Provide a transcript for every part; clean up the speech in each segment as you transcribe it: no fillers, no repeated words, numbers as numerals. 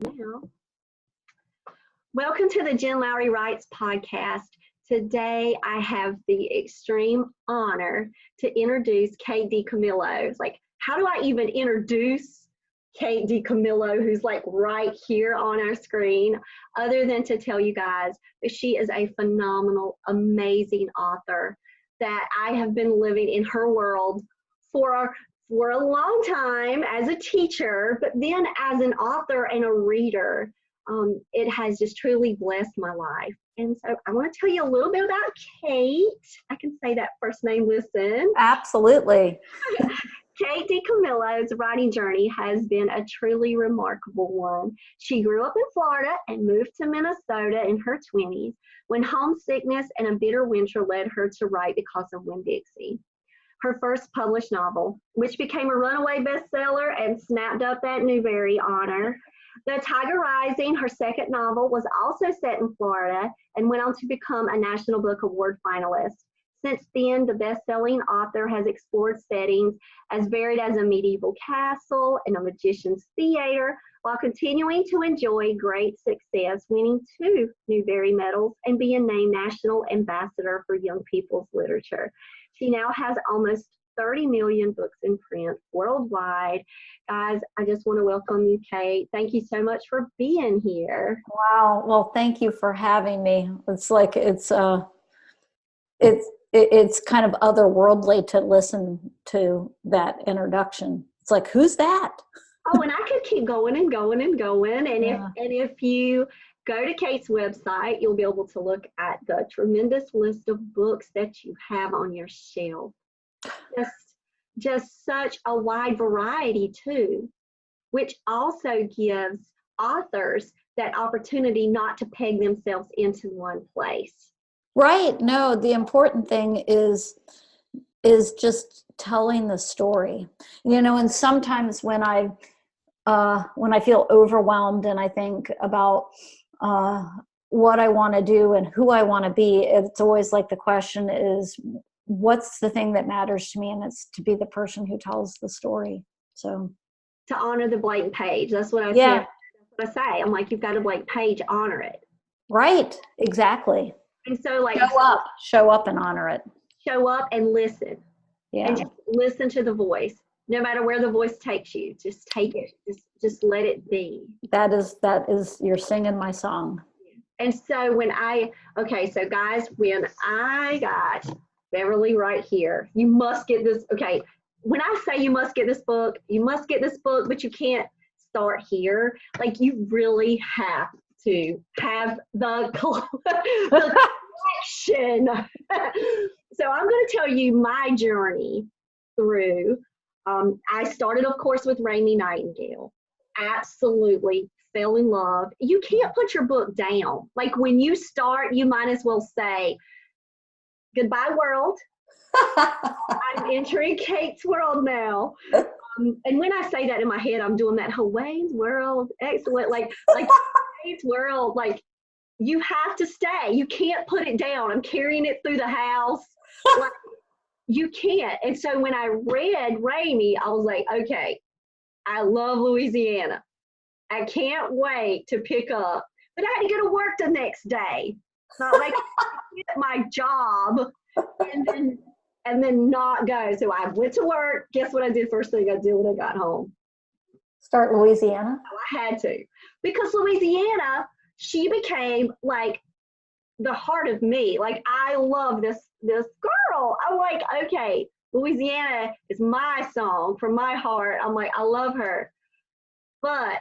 Now, welcome to the Jen Lowry Writes podcast. Today, I have the extreme honor to introduce Kate DiCamillo. It's like, how do I even introduce Kate DiCamillo, who's like right here on our screen, other than to tell you guys that she is a phenomenal, amazing author that I have been living in her world for a long time as a teacher, but then as an author and a reader. It has just truly blessed my life. And so I want to tell you a little bit about Kate. I can say that first name, listen. Absolutely. Kate DiCamillo's writing journey has been a truly remarkable one. She grew up in Florida and moved to Minnesota in her 20s when homesickness and a bitter winter led her to write Because of Winn-Dixie, her first published novel, which became a runaway bestseller and snapped up that Newbery honor. The Tiger Rising, her second novel, was also set in Florida and went on to become a National Book Award finalist. Since then, the best-selling author has explored settings as varied as a medieval castle and a magician's theater, while continuing to enjoy great success, winning 2 Newbery medals and being named National Ambassador for Young People's Literature. She now has almost 30 million books in print worldwide. Guys, I just want to welcome you, Kate. Thank you so much for being here. Wow. Well, thank you for having me. It's like it's kind of otherworldly to listen to that introduction. It's like, who's that? Oh, and I could keep going and going and going. And if you go to Kate's website, you'll be able to look at the tremendous list of books that you have on your shelf. Just such a wide variety too, which also gives authors that opportunity not to peg themselves into one place. Right. No, the important thing is just telling the story, and sometimes when I feel overwhelmed and I think about what I want to do and who I want to be, it's always like the question is, what's the thing that matters to me? And it's to be the person who tells the story. So to honor the blank page. That's what I say. That's what I say. I'm like, you've got a blank page, honor it. Right. Exactly. And so like show up and honor it. Show up and listen. Yeah. And just listen to the voice. No matter where the voice takes you, just take it. Just let it be. That is you're singing my song. And so so guys, when I got Beverly right here, you must get this. Okay, when I say you must get this book, but you can't start here. Like, you really have to have the collection. So I'm going to tell you my journey through. I started, of course, with Raymie Nightingale. Absolutely fell in love. You can't put your book down. Like, when you start, you might as well say, goodbye, world. I'm entering Kate's world now. And when I say that in my head, I'm doing that whole Wayne's World, excellent, like Kate's world. Like, you have to stay. You can't put it down. I'm carrying it through the house. Like, you can't. And so when I read Raymie, I was like, okay, I love Louisiana. I can't wait to pick up. But I had to go to work the next day. Not like get my job and then not go. So I went to work. Guess what I did first thing I did when I got home? Start Louisiana? I had to. Because Louisiana, she became like the heart of me. Like, I love this girl. I'm like, okay, Louisiana is my song from my heart. I'm like, I love her. But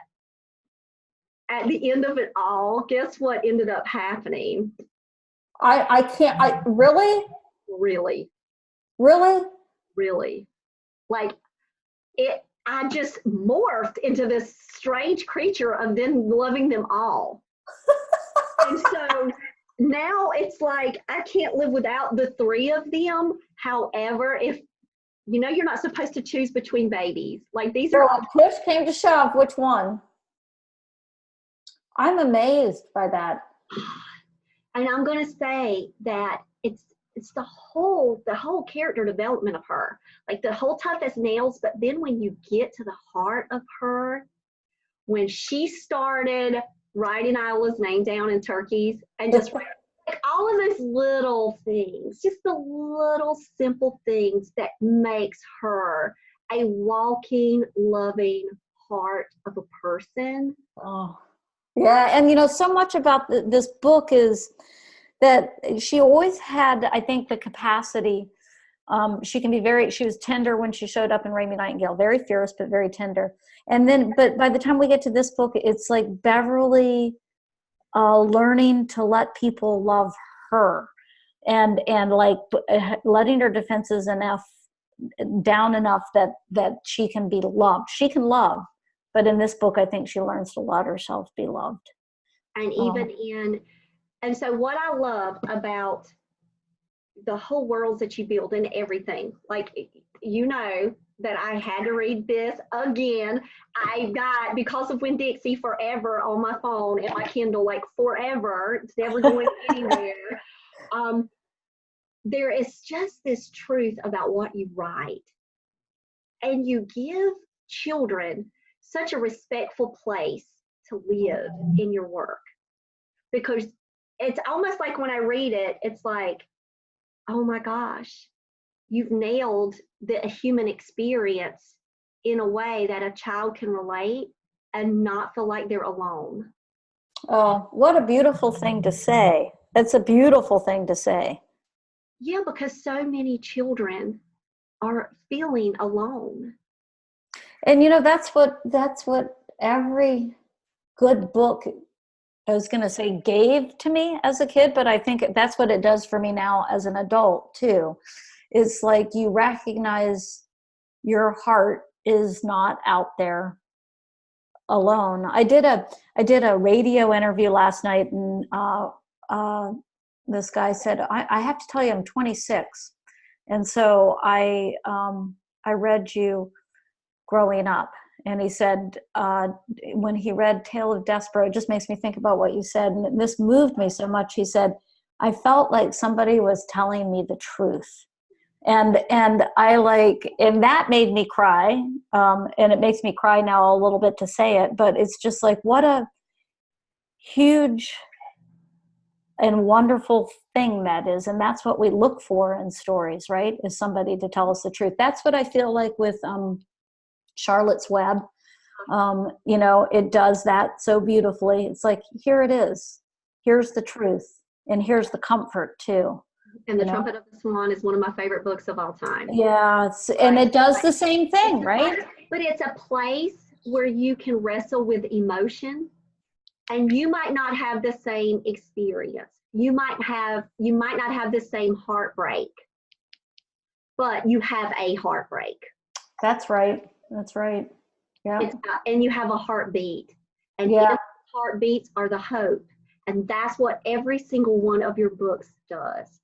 at the end of it all, guess what ended up happening? Really. Like, I just morphed into this strange creature of then loving them all. And so now it's like, I can't live without the 3 of them. However, if, you're not supposed to choose between babies. Like, these are all. Push came to shove, which one? I'm amazed by that. And I'm going to say that it's the whole character development of her. Like, the whole tough as nails, but then when you get to the heart of her, when she started writing Isla's name down in turkeys and just like all of those little things, just the little simple things that makes her a walking, loving heart of a person. Oh, yeah. And, you know, so much about this book is that she always had, I think, the capacity. She was tender when she showed up in Raymie Nightingale, very fierce, but very tender. And then, but by the time we get to this book, it's like Beverly learning to let people love her and like letting her defenses down enough that she can be loved. She can love, but in this book, I think she learns to let herself be loved. And and so what I love about the whole worlds that you build and everything, like, you know, that I had to read this again. I got Because of Winn-Dixie forever on my phone and my Kindle, like forever. It's never going anywhere. There is just this truth about what you write. And you give children such a respectful place to live in your work. Because it's almost like when I read it, it's like, oh my gosh, you've nailed the human experience in a way that a child can relate and not feel like they're alone. Oh, what a beautiful thing to say. That's a beautiful thing to say. Yeah, because so many children are feeling alone. And, you know, that's what every good book, I was going to say, gave to me as a kid, but I think that's what it does for me now as an adult too. It's like you recognize your heart is not out there alone. I did a radio interview last night, and this guy said, I have to tell you, I'm 26. And so I read you growing up. And he said, when he read Tale of Despereaux, it just makes me think about what you said. And this moved me so much. He said, I felt like somebody was telling me the truth. And that made me cry. And it makes me cry now a little bit to say it, but it's just like, what a huge and wonderful thing that is. And that's what we look for in stories, right? Is somebody to tell us the truth. That's what I feel like with Charlotte's Web. You know, it does that so beautifully. It's like, here it is. Here's the truth. And here's the comfort too. And The Trumpet of the Swan is one of my favorite books of all time. Yeah, and it does the same thing, right? But it's a place where you can wrestle with emotion, and you might not have the same experience. You might not have the same heartbreak, but you have a heartbreak. That's right. That's right. Yeah. And you have a heartbeat. And yeah, heartbeats are the hope. And that's what every single one of your books does.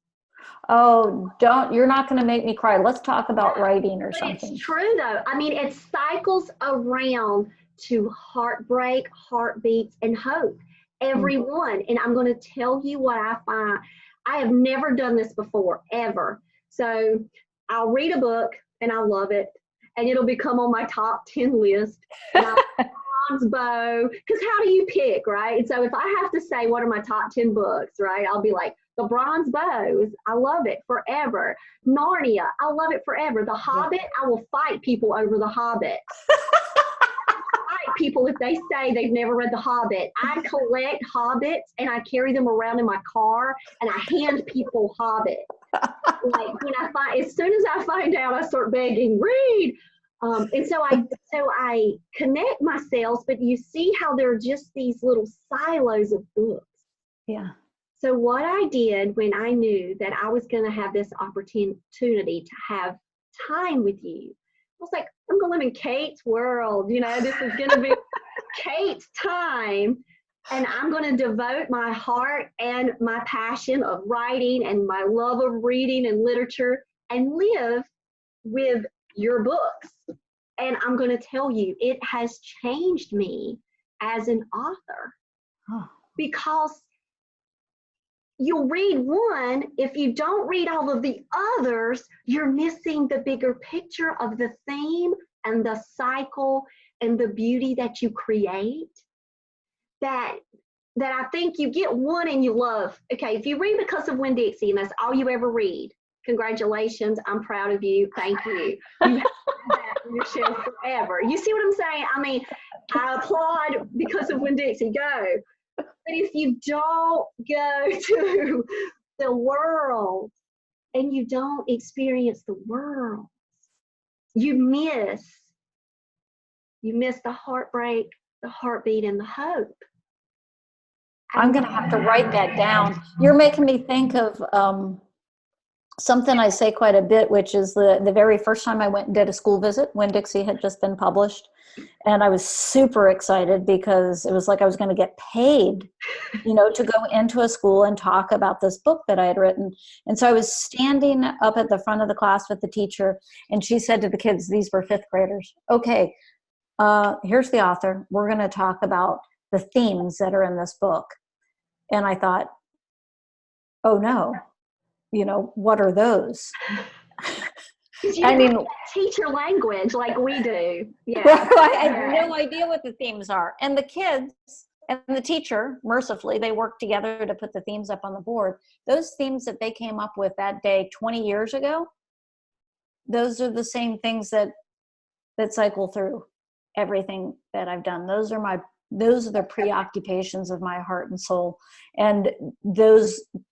Oh, you're not going to make me cry. Let's talk about writing or something. It's true though. I mean, it cycles around to heartbreak, heartbeats, and hope. Every one. And I'm going to tell you what I find. I have never done this before, ever. So I'll read a book and I love it, and it'll become on my top 10 list. Bronze Bow, because how do you pick, right? And so if I have to say what are my top 10 books, right, I'll be like, The Bronze Bow, I love it forever. Narnia, I love it forever. The Hobbit, I will fight people over The Hobbit. Fight people if they say they've never read The Hobbit. I collect Hobbits and I carry them around in my car and I hand people Hobbit. Like when as soon as I find out, I start begging, read. And so I connect myself, but you see how there are just these little silos of books. Yeah. So what I did when I knew that I was going to have this opportunity to have time with you, I was like, I'm going to live in Kate's world. You know, this is going to be Kate's time. And I'm going to devote my heart and my passion of writing and my love of reading and literature and live with your books. And I'm going to tell you, it has changed me as an author. Because you'll read one, if you don't read all of the others, you're missing the bigger picture of the theme and the cycle and the beauty that you create, that I think you get one and you love. Okay, if you read Because of Winn-Dixie and that's all you ever read, congratulations, I'm proud of you, thank you. You have that on your shelf forever. You see what I'm saying? I mean, I applaud Because of Winn-Dixie, go. But if you don't go to the world and you don't experience the world, you miss the heartbreak, the heartbeat, and the hope. I'm going to have to write that down. You're making me think of something I say quite a bit, which is the very first time I went and did a school visit, Winn-Dixie had just been published. And I was super excited because it was like I was going to get paid, you know, to go into a school and talk about this book that I had written. And so I was standing up at the front of the class with the teacher, and she said to the kids, these were fifth graders, okay, here's the author. We're going to talk about the themes that are in this book. And I thought, oh no, you know, what are those? I mean, teach your language like we do. Yeah. I had no idea what the themes are. And the kids and the teacher, mercifully, they worked together to put the themes up on the board. Those themes that they came up with that day 20 years ago, those are the same things that cycle through everything that I've done. Those are the preoccupations of my heart and soul. And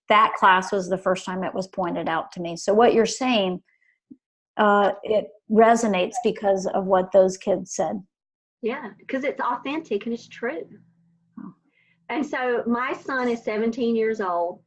that class was the first time it was pointed out to me. So what you're saying, it resonates because of what those kids said. Yeah, because it's authentic and it's true. And so my son is 17 years old,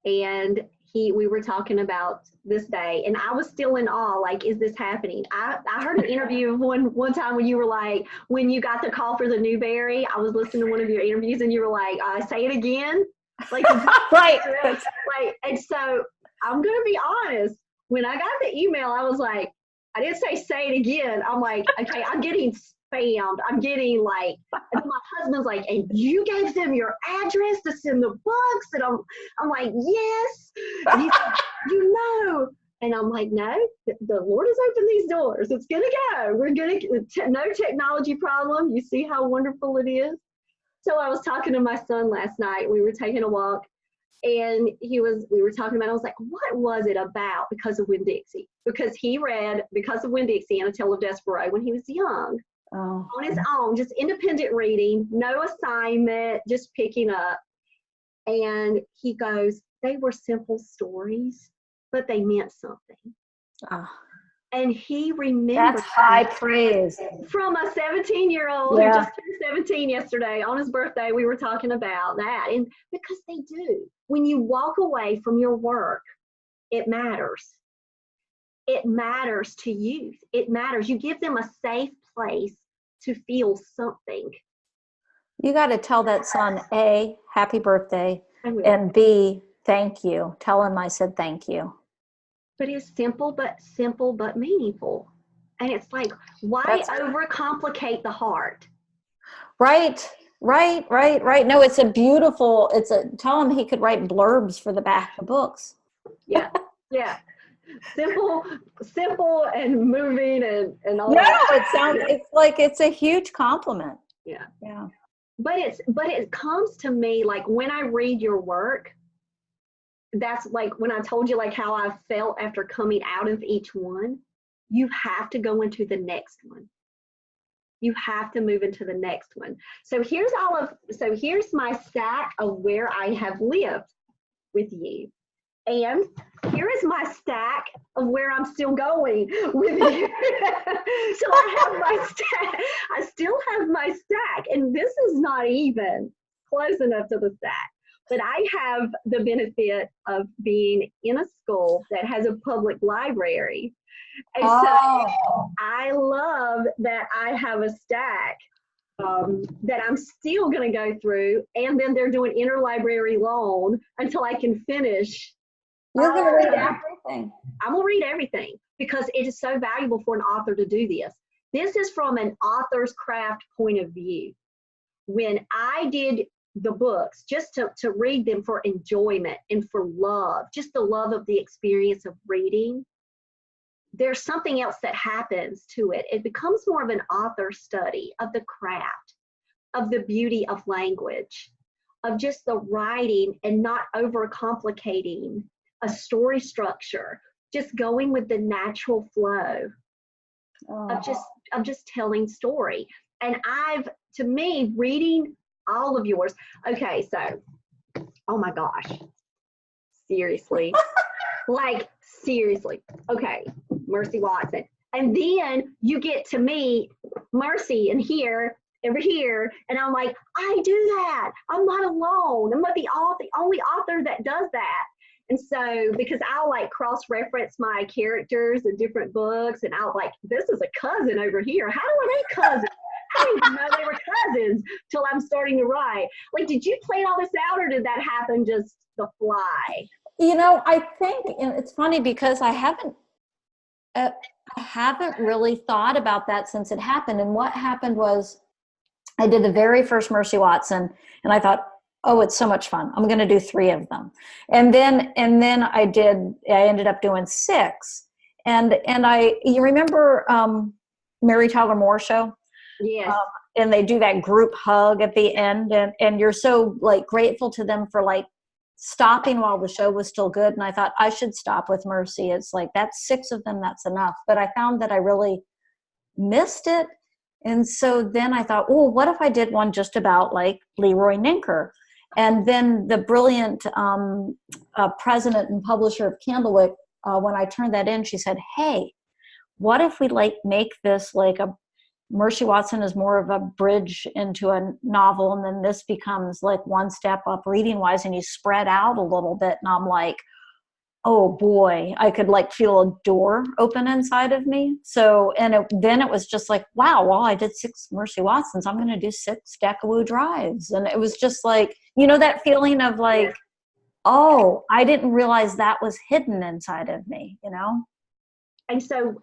and we were talking about this day, and I was still in awe, like, is this happening? I heard an interview one time when you were like, when you got the call for the Newbery, I was listening to one of your interviews, and you were like, say it again. Like, right. Like, and so I'm going to be honest. When I got the email, I was like, I didn't say it again. I'm like, okay, I'm getting spammed. I'm getting like, and my husband's like, and you gave them your address to send the books? And I'm like, yes. And he's like, you know. And I'm like, no, the Lord has opened these doors. It's going to go. We're going to, no technology problem. You see how wonderful it is? So I was talking to my son last night. We were taking a walk. And we were talking about, I was like, what was it about Because of Winn-Dixie? Because he read Because of Winn-Dixie and A Tale of Despereaux when he was young, on his own, just independent reading, no assignment, just picking up. And he goes, they were simple stories, but they meant something. And he remembered. That's high praise. From a 17-year-old who just turned 17 yesterday on his birthday, we were talking about that. And because they do. When you walk away from your work, it matters. It matters to youth. It matters. You give them a safe place to feel something. You got to tell that son, A, happy birthday, and B, thank you. Tell him I said thank you. But it's simple but meaningful. And it's like, why overcomplicate the heart? Right. No, it's tell him he could write blurbs for the back of books. Yeah. Simple and moving and all that. It's like, it's a huge compliment. Yeah. Yeah. But it comes to me, like, when I read your work, that's like when I told you like how I felt after coming out of each one. You have to go into the next one. You have to move into the next one. So here's my stack of where I have lived with you. And here is my stack of where I'm still going with you. So I have my stack. I still have my stack. And this is not even close enough to the stack. But I have the benefit of being in a school that has a public library. And so I love that I have a stack that I'm still going to go through. And then they're doing interlibrary loan until I can finish. You're going to read everything. I'm going to read everything because it is so valuable for an author to do this. This is from an author's craft point of view. When I did the books, just to read them for enjoyment and for love, just the love of the experience of reading, there's something else that happens to it. It becomes more of an author study of the craft, of the beauty of language, of just the writing and not overcomplicating a story structure, just going with the natural flow of just telling story. And to me, reading all of yours, okay, so, oh my gosh, seriously, like seriously, okay, Mercy Watson. And then you get to meet Mercy over here, and I'm like, I do that. I'm not alone. I'm not the only author that does that. And so, because I'll like cross-reference my characters in different books, and I'll like, this is a cousin over here. How are they cousins? I didn't even know they were cousins till I'm starting to write. Like, did you plan all this out, or did that happen just the fly? You know, I think it's funny because I haven't really thought about that since it happened. And what happened was I did the very first Mercy Watson, and I thought, oh, it's so much fun. I'm going to do 3 of them. And then I ended up doing 6. And you remember Mary Tyler Moore Show? Yes. And they do that group hug at the end, and you're so like grateful to them for like stopping while the show was still good. And I thought I should stop with Mercy. It's like, that's 6 of them. That's enough. But I found that I really missed it. And so then I thought, oh, what if I did one just about like Leroy Ninker? And then the brilliant president and publisher of Candlewick, when I turned that in, she said, hey, what if we like make this like a Mercy Watson is more of a bridge into a novel, and then this becomes like one step up reading wise, and you spread out a little bit. And I'm like, oh boy, I could like feel a door open inside of me. So, then it was just like, wow, well, I did 6 Mercy Watsons. I'm going to do 6 Decawoo Drives. And it was just like, you know, that feeling of like, oh, I didn't realize that was hidden inside of me, you know? And so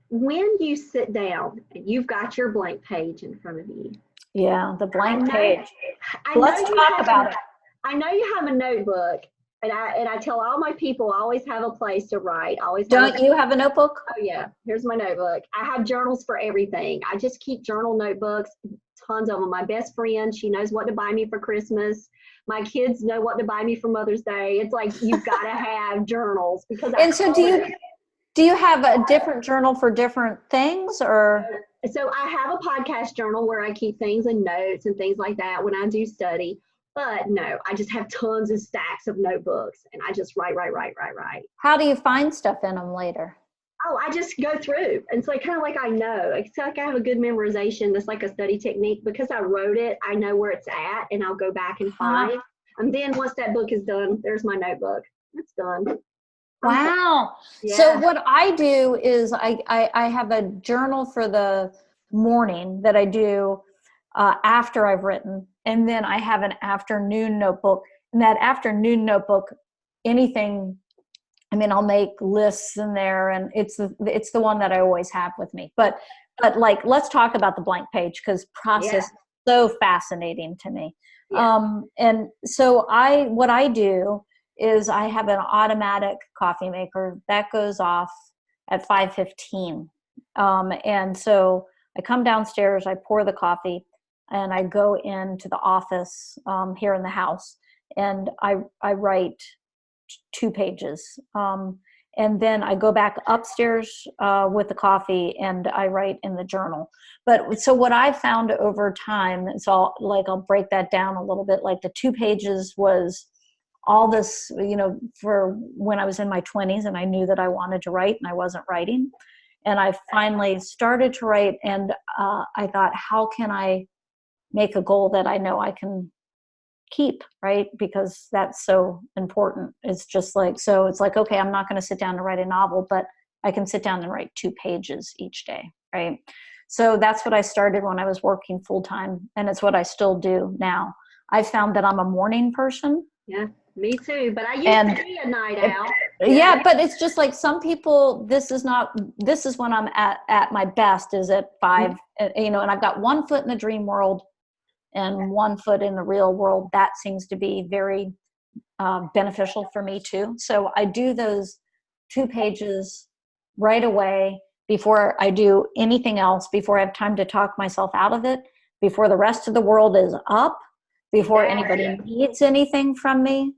when you sit down and you've got your blank page in front of you. Yeah, the blank page. Let's talk about it. I know you have a notebook. And I tell all my people, I always have a place to write. Don't you have a notebook? Oh yeah, here's my notebook. I have journals for everything. I just keep journal notebooks, tons of them. My best friend, she knows what to buy me for Christmas. My kids know what to buy me for Mother's Day. It's like, you've got to have journals because. And so do you have a different journal for different things, or? So I have a podcast journal where I keep things and notes and things like that when I do study. But no, I just have tons of stacks of notebooks, and I just write. How do you find stuff in them later? Oh, I just go through. And so kind of like I know. It's like I have a good memorization. That's like a study technique. Because I wrote it, I know where it's at, and I'll go back and find. And then once that book is done, there's my notebook. It's done. Wow. Yeah. So what I do is I have a journal for the morning that I do after I've written. And then I have an afternoon notebook. And that afternoon notebook, anything, I mean, I'll make lists in there, and it's the one that I always have with me. But like, let's talk about the blank page, because process is so fascinating to me. Yeah. And so what I do is I have an automatic coffee maker that goes off at 5:15. And so I come downstairs, I pour the coffee, and I go into the office here in the house, and I write 2 pages. And then I go back upstairs with the coffee, and I write in the journal. But so what I found over time, so I'll break that down a little bit. Like the 2 pages was all this, you know, for when I was in my 20s and I knew that I wanted to write and I wasn't writing. And I finally started to write, and I thought, how can I make a goal that I know I can keep, right? Because that's so important. It's just like, so it's like, okay, I'm not going to sit down and write a novel, but I can sit down and write 2 pages each day, right? So that's what I started when I was working full time, and it's what I still do now. I found that I'm a morning person. Yeah, me too. But I used to be a night owl. Yeah, but it's just like some people, this is when I'm at my best, is at 5, you know, and I've got 1 foot in the dream world and 1 foot in the real world. That seems to be very beneficial for me too. So I do those 2 pages right away before I do anything else, before I have time to talk myself out of it, before the rest of the world is up, before anybody needs anything from me.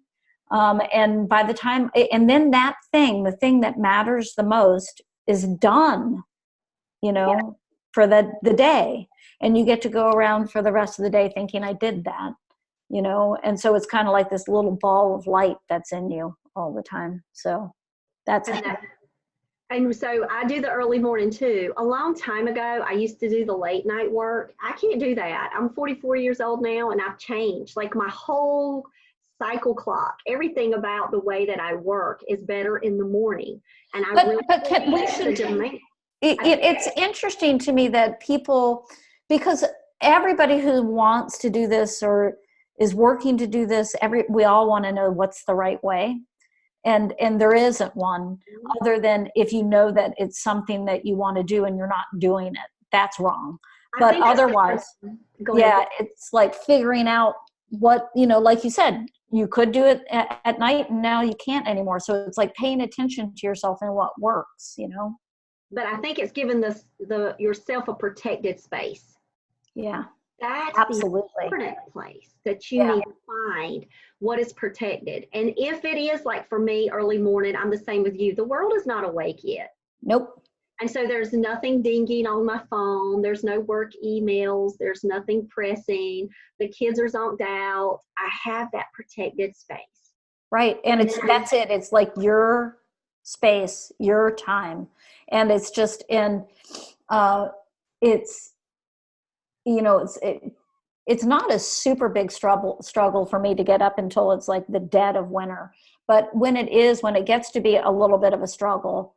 And by the time, and then the thing that matters the most is done, for the day. And you get to go around for the rest of the day thinking I did that, and so it's kind of like this little ball of light that's in you all the time. So that's and so I do the early morning too. A long time ago, I used to do the late night work. I can't do that. I'm 44 years old now, and I've changed. Like my whole cycle clock, everything about the way that I work is better in the morning. And it's interesting to me that people, because everybody who wants to do this or is working to do this, we all want to know what's the right way. And there isn't one, other than if you know that it's something that you want to do and you're not doing it, that's wrong. But otherwise, it's like figuring out what, like you said, you could do it at night and now you can't anymore. So it's like paying attention to yourself and what works, But I think it's given yourself a protected space. Yeah. That's absolutely the important place that you need to find what is protected. And if it is, like for me, early morning, I'm the same with you. The world is not awake yet. Nope. And so there's nothing dinging on my phone. There's no work emails. There's nothing pressing. The kids are zonked out. I have that protected space. Right. And that's it. It's like your space, your time. And it's just it's not a super big struggle for me to get up until it's like the dead of winter. But when it gets to be a little bit of a struggle,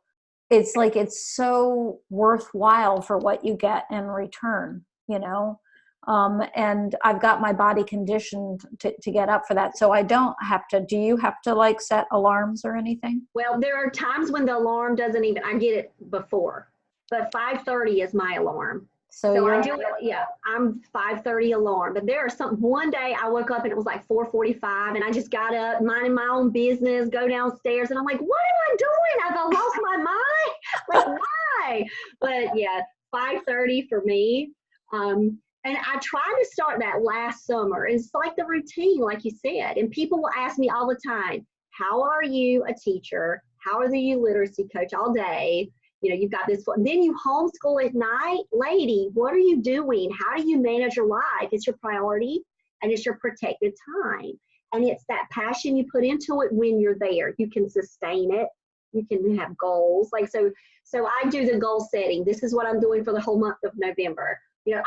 it's like it's so worthwhile for what you get in return, and I've got my body conditioned to get up for that. So I don't have to. Do you have to like set alarms or anything? Well, there are times when the alarm doesn't even, I get it before, but 5:30 is my alarm. So I do it, I'm 5:30 alarm. But there are one day I woke up and it was like 4:45 and I just got up, minding my own business, go downstairs, and I'm like, what am I doing? Have I lost my mind? Like, why? But 5:30 for me. And I tried to start that last summer. It's like the routine, like you said. And people will ask me all the time, how are you a teacher? How are you literacy coach all day? You've got this, then you homeschool at night. Lady, what are you doing? How do you manage your life? It's your priority and it's your protected time. And it's that passion you put into it when you're there. You can sustain it. You can have goals. So I do the goal setting. This is what I'm doing for the whole month of November.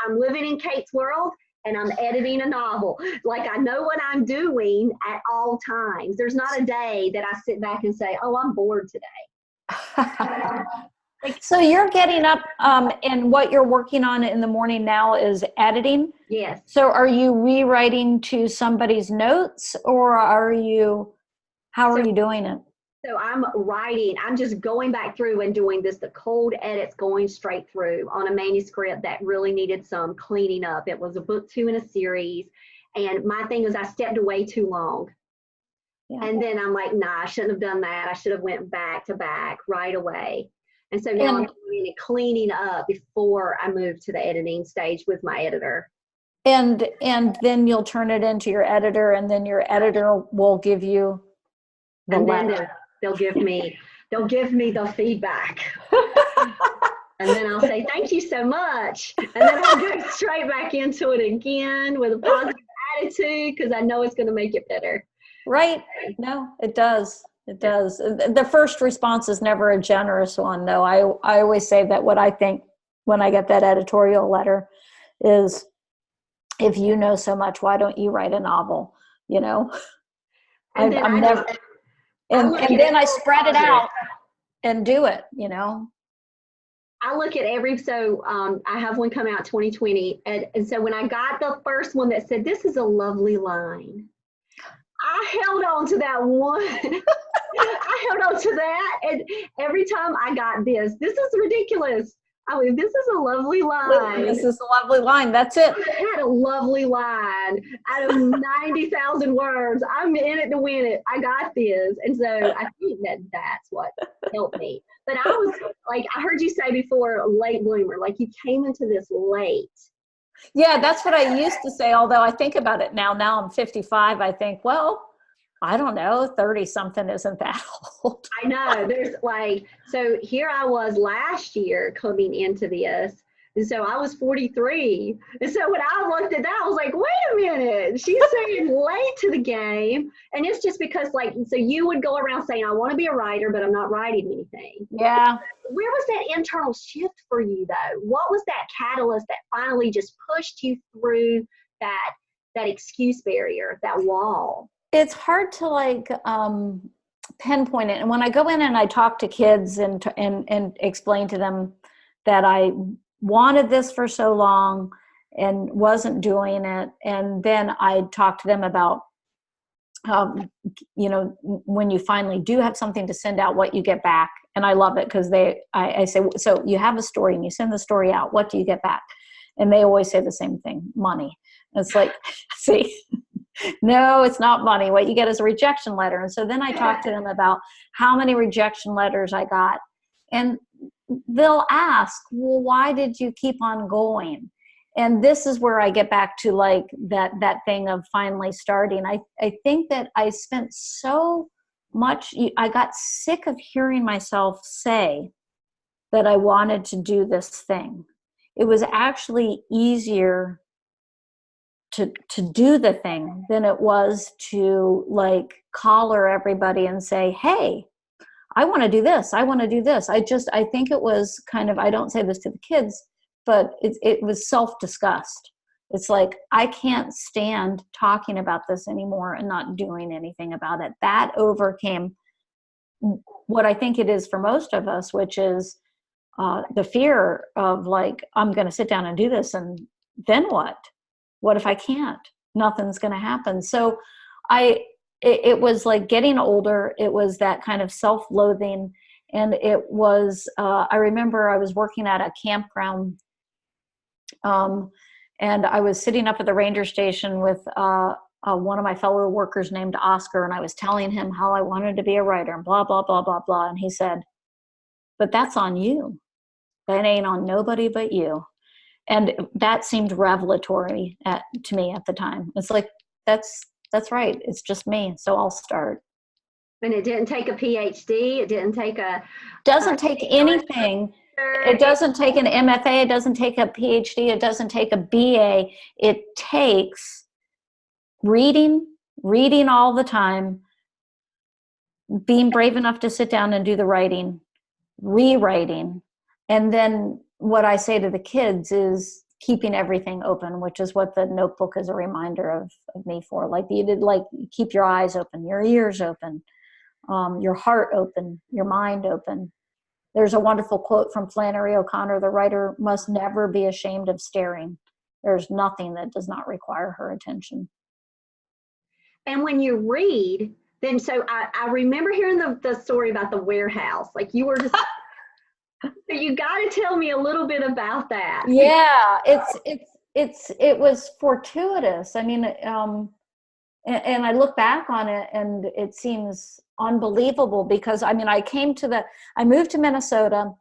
I'm living in Kate's world and I'm editing a novel. Like I know what I'm doing at all times. There's not a day that I sit back and say, oh, I'm bored today. So you're getting up and what you're working on in the morning now is editing? Yes. So are you rewriting to somebody's notes or how are you doing it? So I'm writing, I'm just going back through and doing the cold edits, going straight through on a manuscript that really needed some cleaning up. It was a book 2 in a series. And my thing was I stepped away too long. Yeah. And then I'm like, nah, I shouldn't have done that. I should have went back to back right away. And so now I'm doing it, cleaning up before I move to the editing stage with my editor. And then you'll turn it into your editor, and then your editor will give you the letter. They'll give me the feedback. And then I'll say, thank you so much. And then I'll go straight back into it again with a positive attitude because I know it's going to make it better. Right. No, it does. It does. The first response is never a generous one, though. I always say that what I think when I get that editorial letter is, if you know so much, why don't you write a novel? And then then I spread it out and do it. I look at I have one come out 2020, and so when I got the first one that said, "This is a lovely line," I held on to that one. I held on to that, and every time I got this is ridiculous. I mean, this is a lovely line. This is a lovely line. That's it. I had a lovely line out of 90,000 words. I'm in it to win it. I got this. And so I think that's what helped me. But I was like, I heard you say before, a late bloomer, like you came into this late. Yeah, that's what I used to say. Although I think about it now I'm 55. I think, well, I don't know, 30 something isn't that old. I know. There's like, so here I was last year coming into this. And so I was 43. And so when I looked at that, I was like, wait a minute. She's saying late to the game. And it's just because, like, so you would go around saying, I want to be a writer, but I'm not writing anything. Yeah. Where was that internal shift for you, though? What was that catalyst that finally just pushed you through that excuse barrier, that wall? It's hard to like pinpoint it. And when I go in and I talk to kids and explain to them that I wanted this for so long and wasn't doing it, and then I talk to them about when you finally do have something to send out, what you get back. And I love it because I say, so you have a story and you send the story out, what do you get back? And they always say the same thing, money. And it's like, see, no, it's not money. What you get is a rejection letter. And so then I talk to them about how many rejection letters I got. And they'll ask, well, why did you keep on going? And this is where I get back to like that thing of finally starting. I think that I spent so much, I got sick of hearing myself say that I wanted to do this thing. It was actually easier to do the thing than it was to like collar everybody and say, hey, I want to do this. I want to do this. I think it was kind of, I don't say this to the kids, but it was self-disgust. It's like, I can't stand talking about this anymore and not doing anything about it. That overcame what I think it is for most of us, which is the fear of like, I'm going to sit down and do this. And then what? What if I can't? Nothing's going to happen. So it was like getting older. It was that kind of self-loathing. And it was, I remember I was working at a campground and I was sitting up at the ranger station with one of my fellow workers named Oscar, and I was telling him how I wanted to be a writer and blah, blah, blah, blah, blah. And he said, but that's on you. That ain't on nobody but you. And that seemed revelatory to me at the time. It's like, that's right. It's just me. So I'll start. And it didn't take a PhD. It didn't take doesn't take anything. It doesn't take an MFA. It doesn't take a PhD. It doesn't take a BA. It takes reading all the time, being brave enough to sit down and do the writing, rewriting. And then what I say to the kids is keeping everything open, which is what the notebook is a reminder of me for. Like you did, like keep your eyes open, your ears open, your heart open, your mind open. There's a wonderful quote from Flannery O'Connor: the writer must never be ashamed of staring. There's nothing that does not require her attention. And when you read, then so I remember hearing the story about the warehouse. Like you were just, so you got to tell me a little bit about that. Yeah, it was fortuitous. I mean, and I look back on it and it seems unbelievable because I mean, I moved to Minnesota.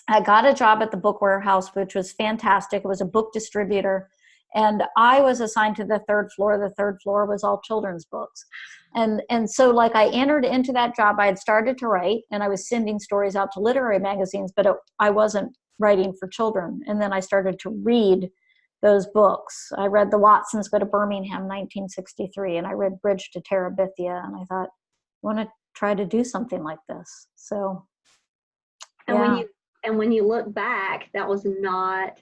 I got a job at the book warehouse, which was fantastic. It was a book distributor. And I was assigned to the third floor. The third floor was all children's books. And so like I entered into that job, I had started to write and I was sending stories out to literary magazines, but I wasn't writing for children. And then I started to read those books. I read The Watsons Go to Birmingham, 1963, and I read Bridge to Terabithia. And I thought, I want to try to do something like this. So, and when you look back, that was not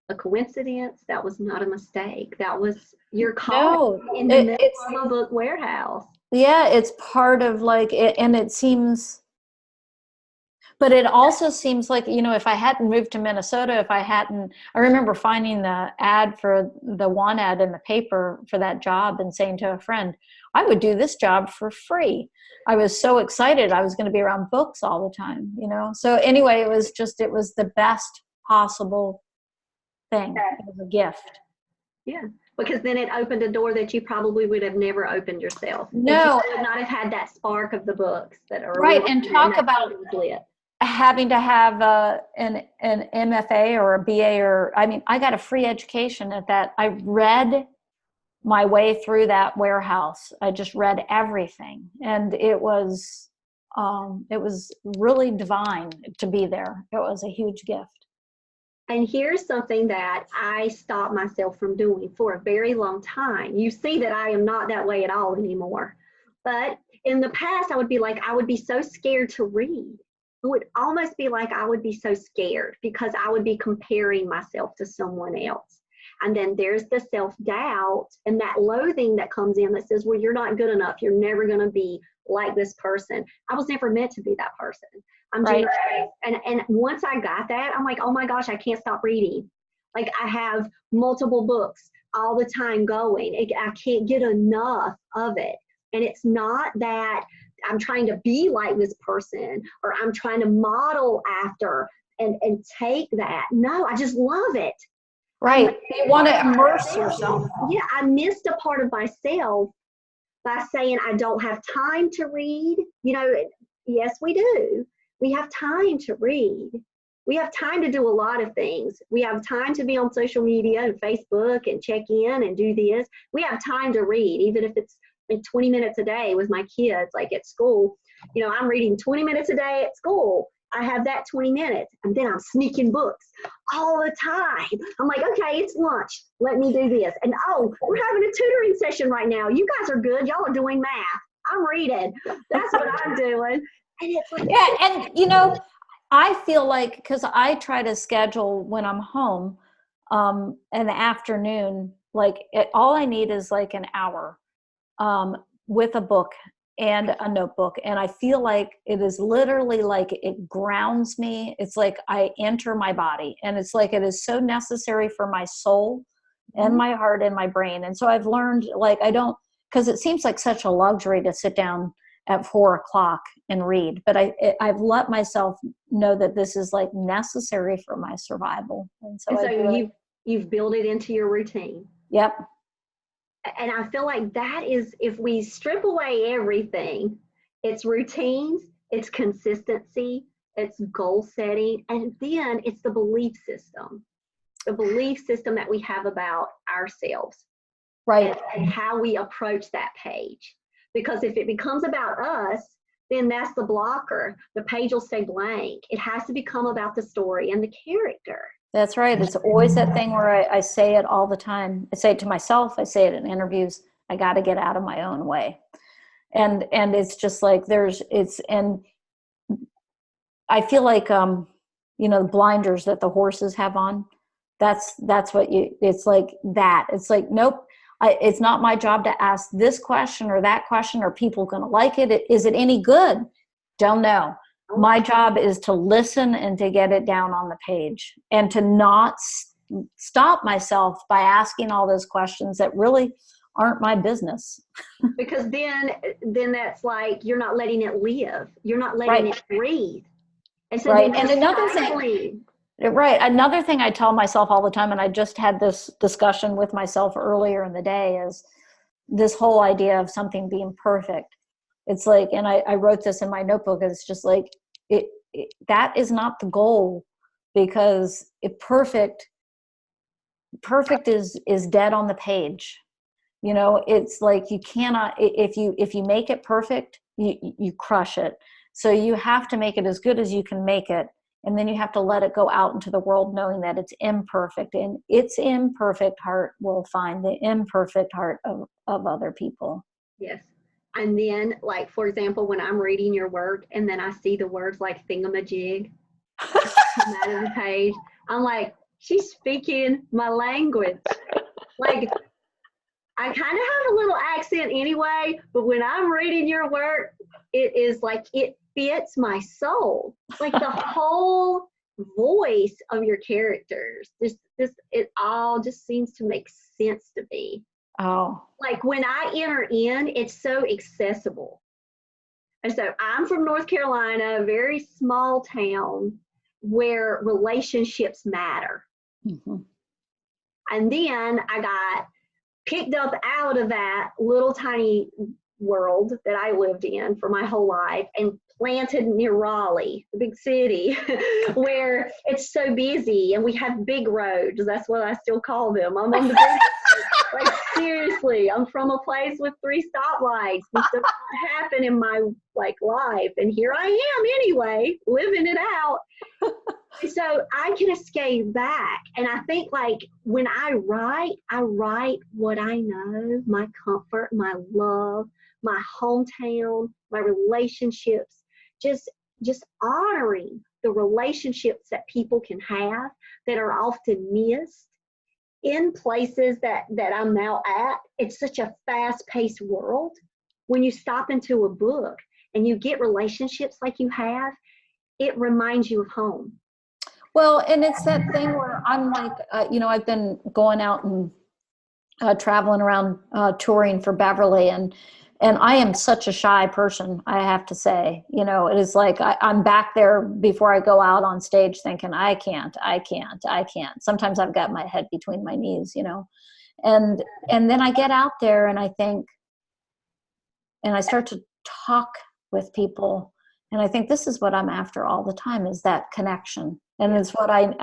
a coincidence. That was not a mistake. That was your call in the middle of a book warehouse. Yeah, it's part of like it, and it seems, but it also seems like, you know, if I hadn't moved to Minnesota, I remember finding the ad for the one ad in the paper for that job and saying to a friend, I would do this job for free. I was so excited. I was going to be around books all the time, you know? So anyway, it was the best possible thing. It was a gift. Yeah, because then it opened a door that you probably would have never opened yourself. No, you would not have had that spark of the books that are right. And talk about having to have an MFA or a BA, or I mean, I got a free education at that. I read my way through that warehouse. I just read everything, and it was really divine to be there. It was a huge gift. And here's something that I stopped myself from doing for a very long time. You see that I am not that way at all anymore. But in the past, I would be so scared to read. It would almost be like I would be so scared because I would be comparing myself to someone else. And then there's the self-doubt and that loathing that comes in that says, well, you're not good enough. You're never going to be like this person. I was never meant to be that person. I'm right. And once I got that, I'm like, oh my gosh, I can't stop reading. Like I have multiple books all the time going. I can't get enough of it. And it's not that I'm trying to be like this person or I'm trying to model after and take that. No, I just love it. Right. You want to immerse yourself. Yeah, I missed a part of myself by saying I don't have time to read. You know, yes, we do. We have time to read. We have time to do a lot of things. We have time to be on social media and Facebook and check in and do this. We have time to read, even if it's like 20 minutes a day with my kids, like at school. You know, I'm reading 20 minutes a day at school. I have that 20 minutes, and then I'm sneaking books all the time. I'm like, okay, it's lunch. Let me do this. And oh, we're having a tutoring session right now. You guys are good. Y'all are doing math. I'm reading. That's what I'm doing. And it's like, yeah, and you know, I feel like, because I try to schedule when I'm home in the afternoon, like all I need is like an hour with a book and a notebook. And I feel like it is literally like it grounds me. It's like I enter my body, and it's like it is so necessary for my soul and my heart and my brain. And so I've learned, like, I don't, because it seems like such a luxury to sit down at 4 o'clock and read, but I've let myself know that this is like necessary for my survival. And so you've built it into your routine. Yep. And I feel like that is, if we strip away everything, it's routines, it's consistency, it's goal setting, and then it's the belief system that we have about ourselves. Right. And how we approach that page. Because if it becomes about us, then that's the blocker. The page will stay blank. It has to become about the story and the character. That's right. It's always that thing where I say it all the time. I say it to myself. I say it in interviews. I got to get out of my own way. And it's just like and I feel like, you know, the blinders that the horses have on, that's what it's like that. It's like, nope, it's not my job to ask this question or that question. Are people going to like it? Is it any good? Don't know. My job is to listen and to get it down on the page, and to not stop myself by asking all those questions that really aren't my business. Because then that's like, you're not letting it live. You're not letting it breathe. And so right. And another thing I tell myself all the time, and I just had this discussion with myself earlier in the day, is this whole idea of something being perfect. It's like, and I wrote this in my notebook, it's just like, that is not the goal, because perfect is dead on the page. You know, it's like, you cannot, if you make it perfect, you crush it. So you have to make it as good as you can make it. And then you have to let it go out into the world knowing that it's imperfect, and its imperfect heart will find the imperfect heart of other people. Yes. And then, like, for example, when I'm reading your work and then I see the words like thingamajig come out of the page, I'm like, she's speaking my language. Like, I kind of have a little accent anyway, but when I'm reading your work, it is like, it fits my soul. Like the whole voice of your characters, it all just seems to make sense to me. Oh. Like when I enter in, it's so accessible. And so I'm from North Carolina, a very small town, where relationships matter. Mm-hmm. And then I got picked up out of that little tiny world that I lived in for my whole life and planted near Raleigh, the big city, where it's so busy and we have big roads. That's what I still call them. I'm on the big, like seriously, I'm from a place with 3 stoplights. This does not happen in my life, and here I am anyway, living it out. So I can escape back. And I think when I write what I know, my comfort, my love, my hometown, my relationships, just honoring the relationships that people can have that are often missed in places that I'm now at. It's such a fast-paced world. When you stop into a book and you get relationships like you have, it reminds you of home. Well, and it's that thing where I'm I've been going out and traveling around touring for Beverly, and I am such a shy person, I have to say. It is like I'm back there before I go out on stage thinking, I can't. Sometimes I've got my head between my knees, and then I get out there and I think, and I start to talk with people, and I think this is what I'm after all the time, is that connection. And it's what I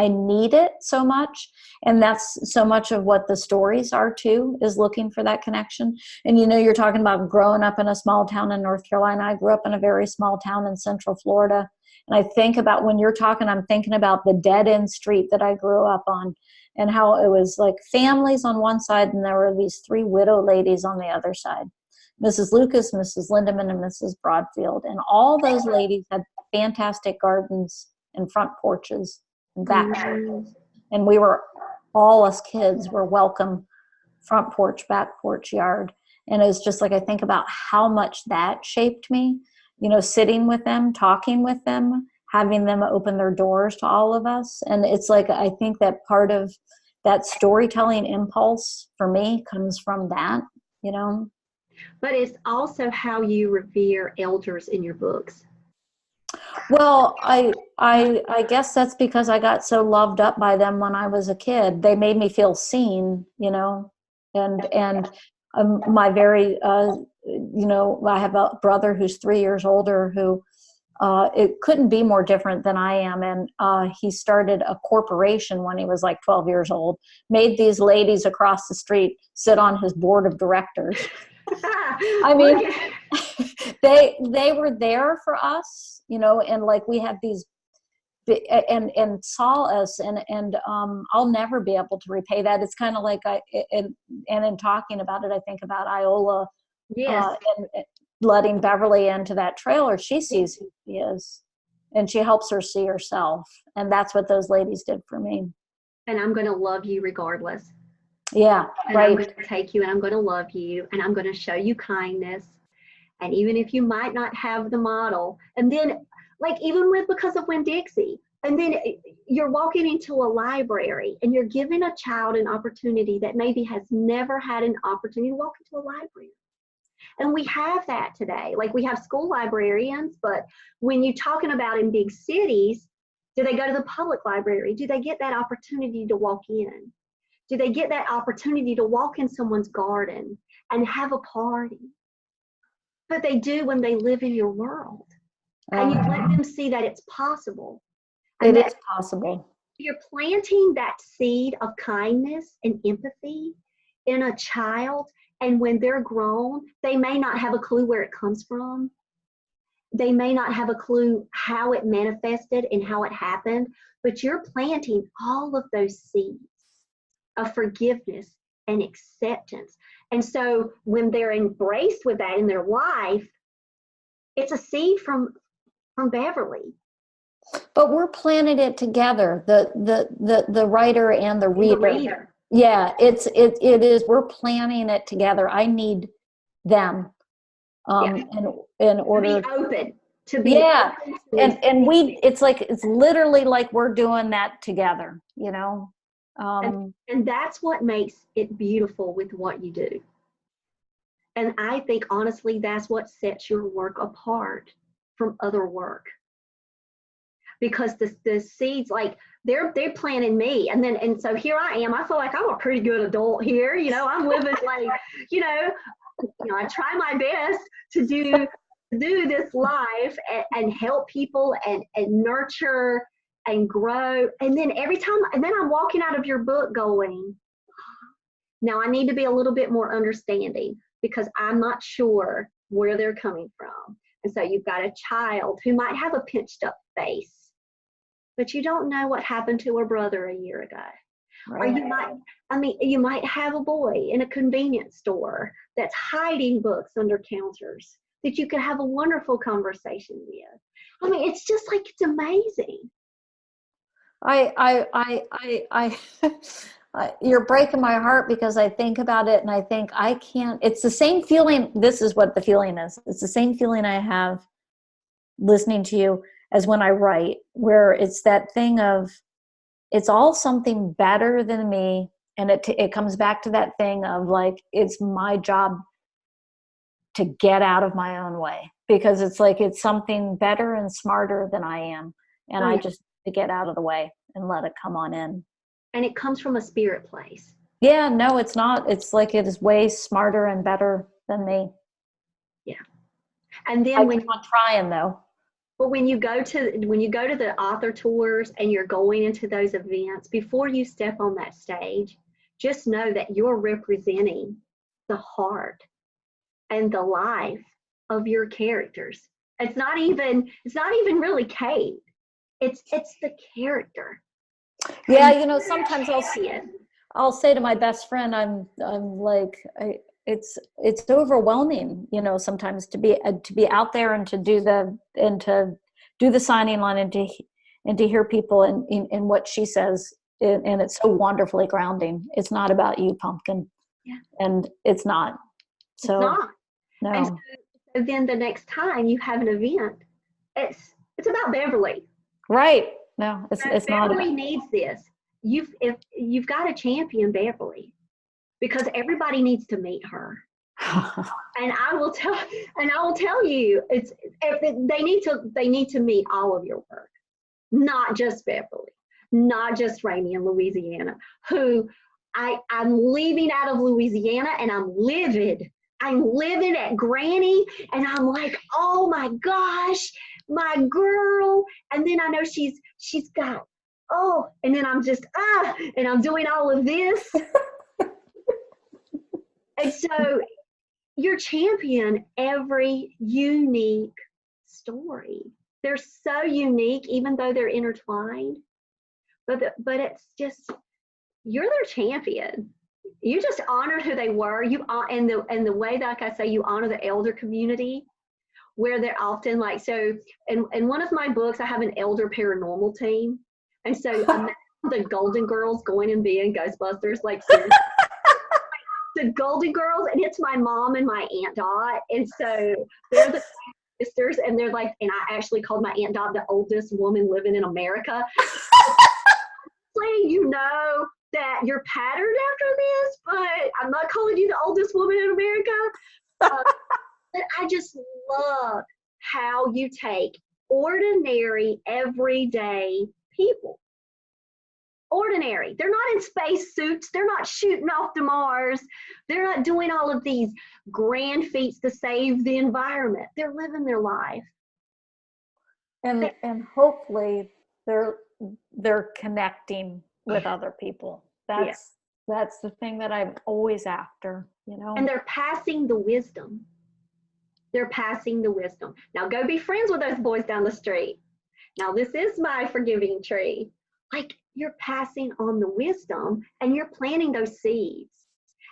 need it so much. And that's so much of what the stories are too, is looking for that connection. And you're talking about growing up in a small town in North Carolina. I grew up in a very small town in Central Florida. And I think about, when you're talking, I'm thinking about the dead end street that I grew up on, and how it was like families on one side and there were these 3 widow ladies on the other side. Mrs. Lucas, Mrs. Lindeman, and Mrs. Broadfield. And all those ladies had fantastic gardens and front porches and back porches. And we were, all us kids were welcome front porch, back porch, yard. And it was just like, I think about how much that shaped me, sitting with them, talking with them, having them open their doors to all of us. And it's like, I think that part of that storytelling impulse for me comes from that, But it's also how you revere elders in your books. Well, I guess that's because I got so loved up by them when I was a kid. They made me feel seen, and my very, I have a brother who's 3 years older who, it couldn't be more different than I am. And he started a corporation when he was like 12 years old, made these ladies across the street sit on his board of directors. I mean, they were there for us, and we had these, and saw us, and I'll never be able to repay that. It's kind of like and in talking about it, I think about Iola, yes, and letting Beverly into that trailer. She sees who she is, and she helps her see herself, and that's what those ladies did for me. And I'm going to love you regardless. Yeah, and right. I'm going to take you, and I'm going to love you, and I'm going to show you kindness. And even if you might not have the model, and then even with Because of Winn-Dixie, and then you're walking into a library and you're giving a child an opportunity that maybe has never had an opportunity to walk into a library. And we have that today. We have school librarians, but when you're talking about in big cities, do they go to the public library? Do they get that opportunity to walk in? Do they get that opportunity to walk in someone's garden and have a party? But they do when they live in your world. And you let them see that it's possible. It is possible. You're planting that seed of kindness and empathy in a child. And when they're grown, they may not have a clue where it comes from. They may not have a clue how it manifested and how it happened. But you're planting all of those seeds of forgiveness and acceptance. And so when they're embraced with that in their life, it's a seed from Beverly. But we're planting it together, the writer and the reader. Yeah, it is. We're planning it together. I need them, in order to be open. To be open and we. It's literally like we're doing that together. And that's what makes it beautiful with what you do. And I think, honestly, that's what sets your work apart from other work. because the seeds, like they're planting me. And so here I am. I feel like I'm a pretty good adult here. You know, I'm living like, I try my best to do this life and help people and nurture and grow. And then I'm walking out of your book going, now I need to be a little bit more understanding because I'm not sure where they're coming from. And so you've got a child who might have a pinched up face, but you don't know what happened to her brother a year ago. Right. Or you might have a boy in a convenience store that's hiding books under counters that you could have a wonderful conversation with. I mean, it's just like, it's amazing. You're breaking my heart because I think about it and I think I can't, it's the same feeling. This is what the feeling is. It's the same feeling I have listening to you as when I write, where it's that thing of, it's all something better than me. And it comes back to that thing of like, it's my job to get out of my own way, because it's like, it's something better and smarter than I am. And I just to get out of the way and let it come on in. And it comes from a spirit place. Yeah, no, it's not. It's like, it is way smarter and better than me. Yeah. And then I'm trying though. But when you go to the author tours and you're going into those events, before you step on that stage, just know that you're representing the heart and the life of your characters. It's not even really Kate. It's the character. Yeah, sometimes I'll say to my best friend, I'm like, it's overwhelming, sometimes to be out there and to do the signing line and to hear people and what she says, and it's so wonderfully grounding. It's not about you, Pumpkin. Yeah. And it's not. So it's not. No. And so then the next time you have an event, it's about Beverly. Right. No, it's not. Beverly needs this. You've got to champion Beverly, because everybody needs to meet her. And I will tell you, they need to meet all of your work, not just Beverly, not just Raymie in Louisiana, who I'm leaving out of Louisiana and I'm livid. I'm living at Granny and I'm like, oh my gosh, my girl. And then I know she's got, and then I'm just, and I'm doing all of this. And so you're champion every unique story. They're so unique, even though they're intertwined. But it's just, you're their champion. You just honored who they were. And the way that, like I say, you honor the elder community, where they're often like, so in one of my books, I have an elder paranormal team. And so the Golden Girls going and being Ghostbusters, like seriously. The Golden Girls, and it's my mom and my Aunt Dot. And so they're the sisters, and they're like, and I actually called my Aunt Dot the oldest woman living in America. You know that you're patterned after this, but I'm not calling you the oldest woman in America. But I just love how you take ordinary, everyday people. Ordinary. They're not in space suits. They're not shooting off to Mars. They're not doing all of these grand feats to save the environment. They're living their life. And hopefully they're connecting with other people. That's the thing that I'm always after, And they're passing the wisdom. They're passing the wisdom. Now go be friends with those boys down the street. Now this is my forgiving tree. Like, you're passing on the wisdom and you're planting those seeds.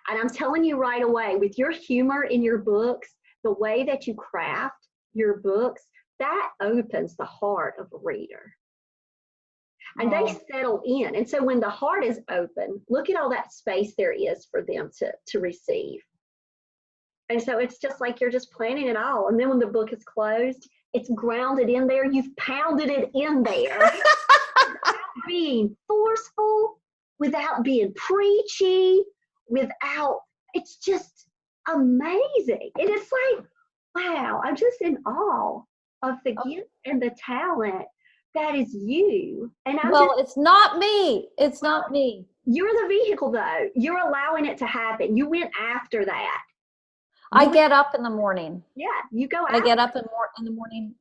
And I'm telling you right away, with your humor in your books, the way that you craft your books, that opens the heart of a reader. And they settle in. And so when the heart is open, look at all that space there is for them to receive. And so it's just like you're just planting it all. And then when the book is closed, it's grounded in there. You've pounded it in there. Being forceful, without being preachy, it's just amazing. And it's like, wow, I'm just in awe of the gift and the talent that is you. And it's not me. It's not me. You're the vehicle, though. You're allowing it to happen. You went after that. I get up in the morning. Yeah, you go out. I get up in the morning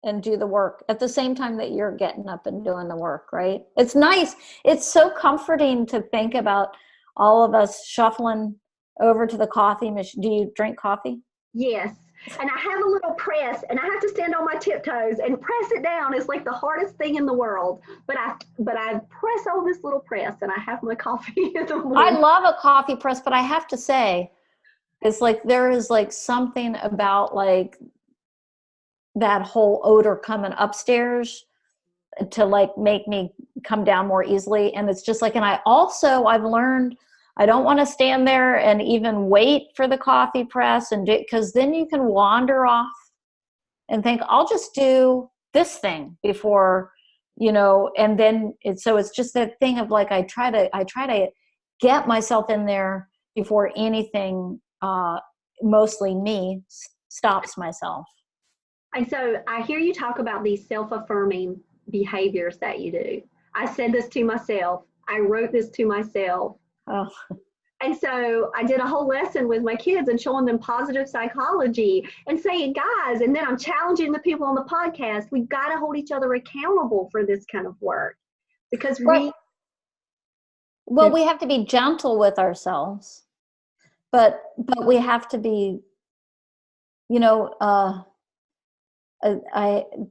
and do the work at the same time that you're getting up and doing the work, right? It's nice. It's so comforting to think about all of us shuffling over to the coffee machine. Do you drink coffee? Yes. And I have a little press, and I have to stand on my tiptoes and press it down. It's like the hardest thing in the world. But I press on this little press, and I have my coffee in the morning. I love a coffee press, but I have to say, it's like there is like something about like that whole odor coming upstairs to like make me come down more easily. And it's just like, and I've learned I don't want to stand there and even wait for the coffee press and because then you can wander off and think, I'll just do this thing before, and then it's just that thing of like, I try to get myself in there before anything, mostly me, stops myself. And so I hear you talk about these self-affirming behaviors that you do. I said this to myself. I wrote this to myself. Oh. And so I did a whole lesson with my kids and showing them positive psychology and saying, guys, and then I'm challenging the people on the podcast, we've got to hold each other accountable for this kind of work because we have to be gentle with ourselves, but we have to be,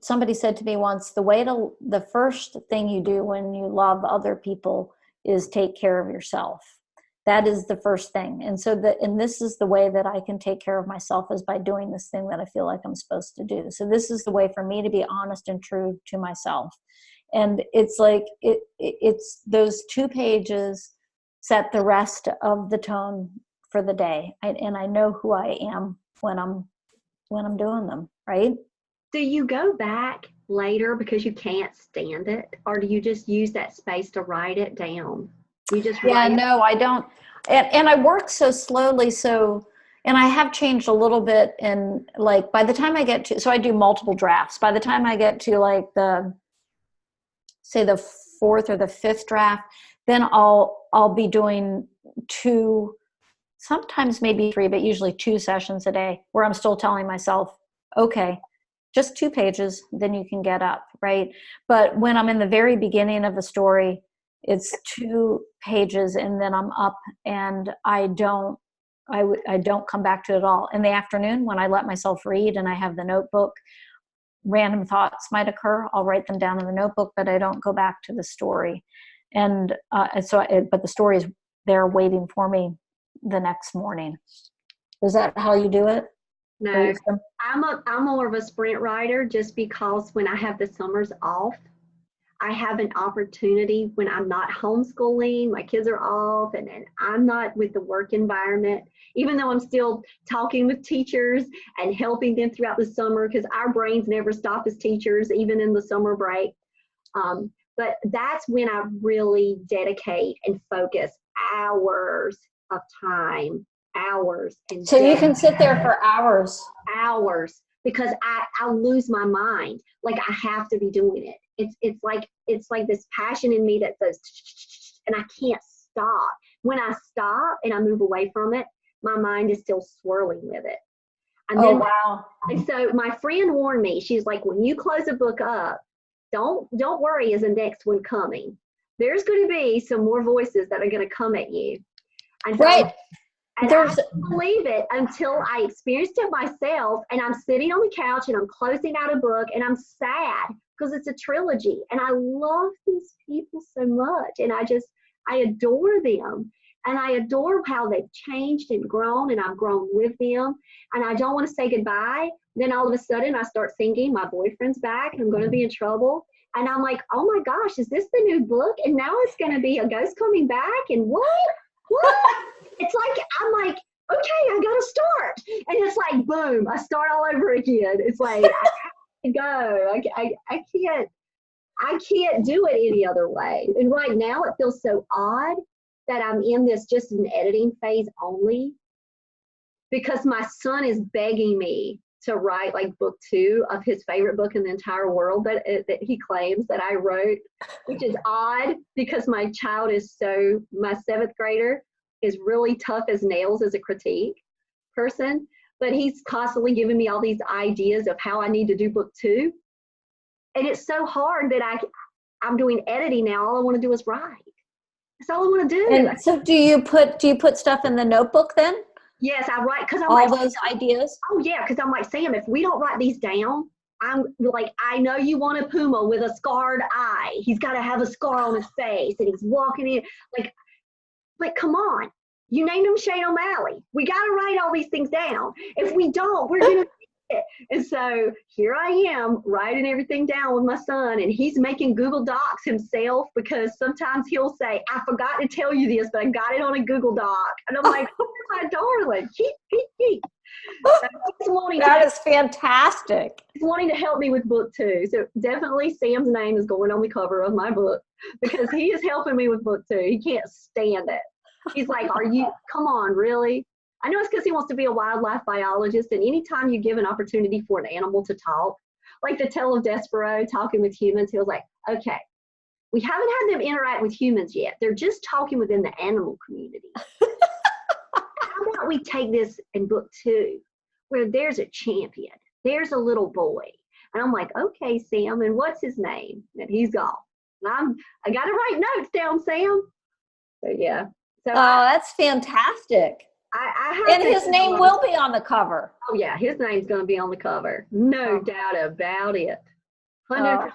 somebody said to me once, the first thing you do when you love other people is take care of yourself. That is the first thing. And so this is the way that I can take care of myself is by doing this thing that I feel like I'm supposed to do. So this is the way for me to be honest and true to myself. And it's like, it's those 2 pages set the rest of the tone for the day. And I know who I am when I'm doing them, right? Do you go back later because you can't stand it? Or do you just use that space to write it down? You just write it? No, I don't. And I work so slowly. And I have changed a little bit. And like, by the time I get to, so I do multiple drafts. By the time I get to like the 4th or the 5th draft, then I'll be doing 2, sometimes maybe 3, but usually 2 sessions a day where I'm still telling myself, okay, just 2 pages, then you can get up, right? But when I'm in the very beginning of a story, it's 2 pages and then I'm up and I don't come back to it at all. In the afternoon when I let myself read and I have the notebook, random thoughts might occur. I'll write them down in the notebook, but I don't go back to the story. And but the story is there waiting for me the next morning. Is that how you do it? No, I'm more of a sprint writer just because when I have the summers off, I have an opportunity when I'm not homeschooling, my kids are off, and I'm not with the work environment, even though I'm still talking with teachers and helping them throughout the summer because our brains never stop as teachers, even in the summer break. But that's when I really dedicate and focus hours of time, hours. And so you can sit there for hours. Hours, because I'll lose my mind. Like I have to be doing it. It's like this passion in me that says, and I can't stop. When I stop and I move away from it, my mind is still swirling with it. And then, wow. And so my friend warned me. She's like, when you close a book up, don't worry, is the next one coming? There's going to be some more voices that are going to come at you. And so, right. And I didn't believe it until I experienced it myself, and I'm sitting on the couch and I'm closing out a book and I'm sad because it's a trilogy and I love these people so much and I adore them and I adore how they've changed and grown and I've grown with them and I don't want to say goodbye. Then all of a sudden I start thinking my boyfriend's back and I'm going to be in trouble. And I'm like, oh my gosh, is this the new book? And now it's going to be a ghost coming back and what? It's like, I'm like, okay, I got to start. And it's like, boom, I start all over again. It's like, I have to go. I can't do it any other way. And right now it feels so odd that I'm in this just an editing phase only because my son is begging me to write like book 2 of his favorite book in the entire world that he claims that I wrote, which is odd because my 7th grader is really tough as nails as a critique person, but he's constantly giving me all these ideas of how I need to do book 2. And it's so hard that I'm doing editing now. All I want to do is write. That's all I want to do. And so do you put stuff in the notebook then? Yes, I write because I'm all those ideas. Oh yeah, because I'm like, Sam, if we don't write these down, I'm like, I know you want a puma with a scarred eye. He's got to have a scar on his face, and he's walking in like, come on. You named him Shane O'Malley. We got to write all these things down. If we don't, we're gonna it. And so here I am writing everything down with my son, and he's making Google Docs himself because sometimes he'll say, I forgot to tell you this, but I got it on a Google Doc. And I'm like, oh, my darling, keep. That is fantastic. He's wanting to help me with book 2. So definitely Sam's name is going on the cover of my book because he is helping me with book 2. He can't stand it. He's like, come on, really? I know it's because he wants to be a wildlife biologist, and anytime you give an opportunity for an animal to talk, like the Tale of Despereaux, talking with humans, he was like, okay, we haven't had them interact with humans yet. They're just talking within the animal community. How about we take this in book 2, where there's a champion, there's a little boy. And I'm like, okay, Sam, and what's his name? And he's gone. And I got to write notes down, Sam. So, yeah. So that's fantastic. And his name will be on the cover. Oh, yeah. His name's going to be on the cover. No doubt about it. 100%.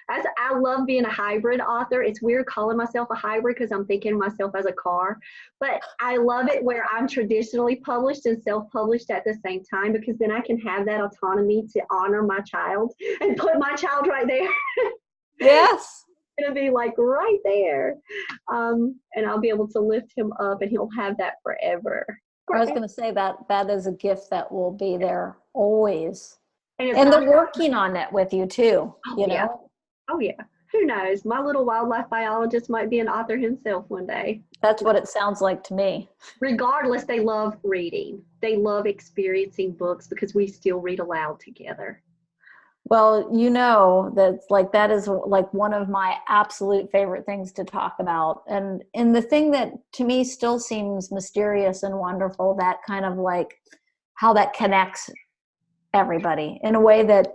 I love being a hybrid author. It's weird calling myself a hybrid because I'm thinking of myself as a car. But I love it where I'm traditionally published and self-published at the same time, because then I can have that autonomy to honor my child and put my child right there. Yes. Going to be like right there, and I'll be able to lift him up, and he'll have that forever. I was going to say that is a gift that will be there always, and they're working on it with you too. You know. Yeah. Oh yeah. Who knows? My little wildlife biologist might be an author himself one day. That's what it sounds like to me. Regardless, they love reading. They love experiencing books because we still read aloud together. Well, you know, that is like one of my absolute favorite things to talk about. And the thing that to me still seems mysterious and wonderful, that kind of like how that connects everybody in a way that,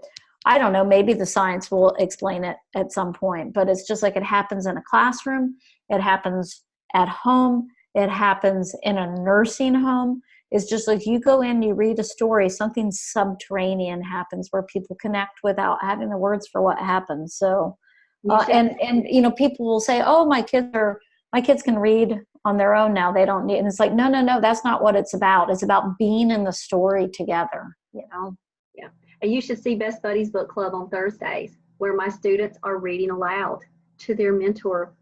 I don't know, maybe the science will explain it at some point, but it's just like it happens in a classroom, it happens at home, it happens in a nursing home. It's just like you go in, you read a story, something subterranean happens where people connect without having the words for what happens. So, and you know, people will say, "Oh, my kids can read on their own now. They don't need." And it's like, no, that's not what it's about. It's about being in the story together. You know. Yeah, and you should see Best Buddies Book Club on Thursdays, where my students are reading aloud to their mentor